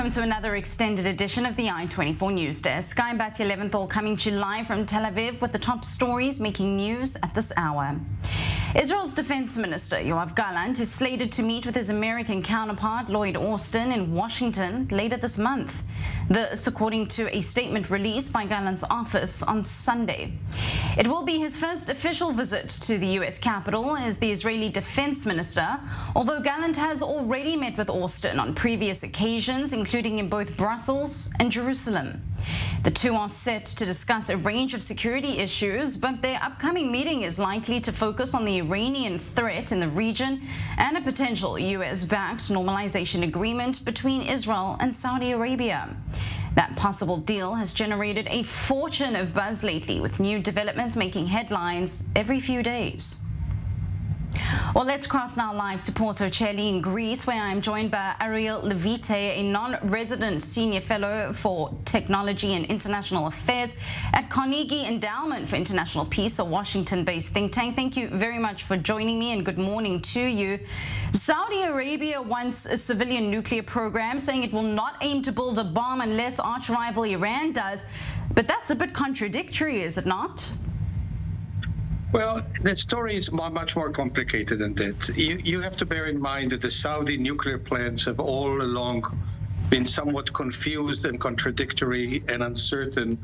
Welcome to another extended edition of the I-24 News Desk. I'm Batya Leventhal, coming to you live from Tel Aviv with the top stories making news at this hour. Israel's Defense Minister Yoav Gallant is slated to meet with his American counterpart Lloyd Austin in Washington later this month. This, according to a statement released by Gallant's office on Sunday. It will be his first official visit to the U.S. Capitol as the Israeli Defense Minister, although Gallant has already met with Austin on previous occasions, including in both Brussels and Jerusalem. The two are set to discuss a range of security issues, but their upcoming meeting is likely to focus on the Iranian threat in the region and a potential U.S.-backed normalization agreement between Israel and Saudi Arabia. That possible deal has generated a fortune of buzz lately, with new developments making headlines every few days. Well, let's cross now live to Porto Coeli in Greece, where I'm joined by Ariel Levite, a non-resident senior fellow for technology and international affairs at Carnegie Endowment for International Peace, a Washington-based think tank. Thank you very much for joining me, and good morning to you. Saudi Arabia wants a civilian nuclear program, saying it will not aim to build a bomb unless arch-rival Iran does. But that's a bit contradictory, is it not? Well, the story is much more complicated than that. You have to bear in mind that the Saudi nuclear plans have all along been somewhat confused and contradictory and uncertain,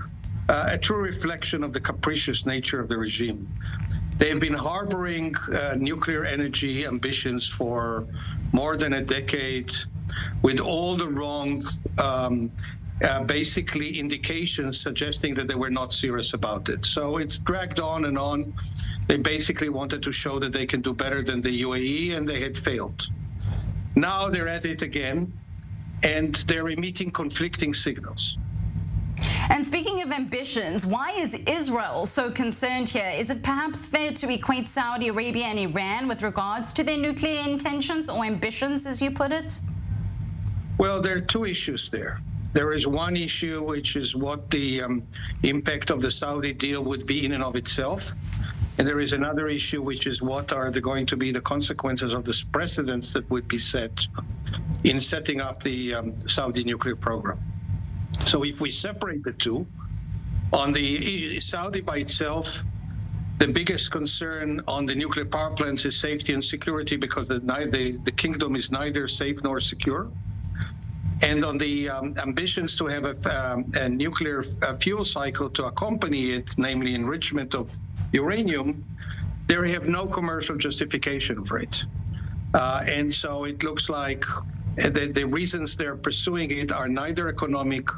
a true reflection of the capricious nature of the regime. They've been harboring nuclear energy ambitions for more than a decade, with all the wrong basically indications suggesting that they were not serious about it. So it's dragged on and on. They basically wanted to show that they can do better than the UAE, and they had failed. Now they're at it again, and they're emitting conflicting signals. And speaking of ambitions, why is Israel so concerned here? Is it perhaps fair to equate Saudi Arabia and Iran with regards to their nuclear intentions or ambitions, as you put it? Well, there are two issues there. There is one issue, which is what the impact of the Saudi deal would be in and of itself. And there is another issue, which is what are going to be the consequences of the precedents that would be set in setting up the Saudi nuclear program. So if we separate the two, on the Saudi by itself, the biggest concern on the nuclear power plants is safety and security, because the kingdom is neither safe nor secure. And on the ambitions to have a nuclear fuel cycle to accompany it, namely enrichment of uranium, they have no commercial justification for it. And so it looks like the reasons they're pursuing it are neither economic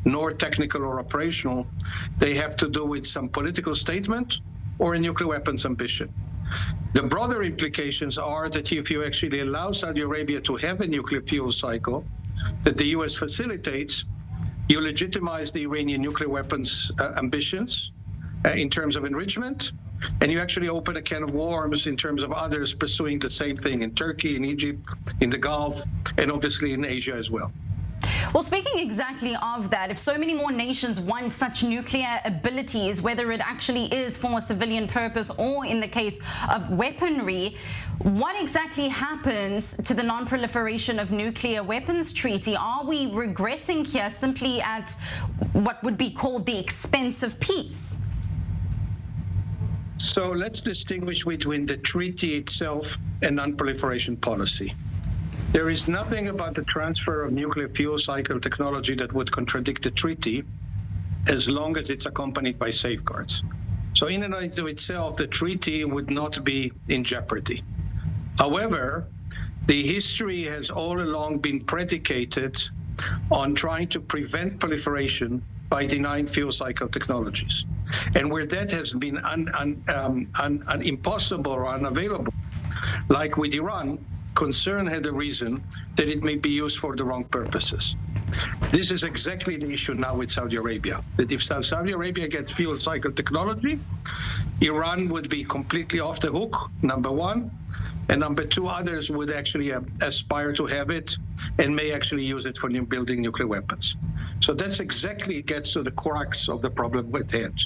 nor technical or operational. They have to do with some political statement or a nuclear weapons ambition. The broader implications are that if you actually allow Saudi Arabia to have a nuclear fuel cycle that the U.S. facilitates, you legitimize the Iranian nuclear weapons ambitions in terms of enrichment, and you actually open a can of worms in terms of others pursuing the same thing in Turkey, in Egypt, in the Gulf, and obviously in Asia as well. Well, speaking exactly of that, if so many more nations want such nuclear abilities, whether it actually is for a civilian purpose or in the case of weaponry, what exactly happens to the non-proliferation of nuclear weapons treaty? Are we regressing here simply at what would be called the expense of peace? So let's distinguish between the treaty itself and non-proliferation policy. There is nothing about the transfer of nuclear fuel cycle technology that would contradict the treaty, as long as it's accompanied by safeguards. So in and of itself, the treaty would not be in jeopardy. However, the history has all along been predicated on trying to prevent proliferation by denying fuel cycle technologies. And where that has been impossible or unavailable, like with Iran, concern had a reason that it may be used for the wrong purposes. This is exactly the issue now with Saudi Arabia, that if Saudi Arabia gets fuel cycle technology, Iran would be completely off the hook, number one, and number two, others would actually aspire to have it and may actually use it for building nuclear weapons. So that's exactly gets to the crux of the problem with hand.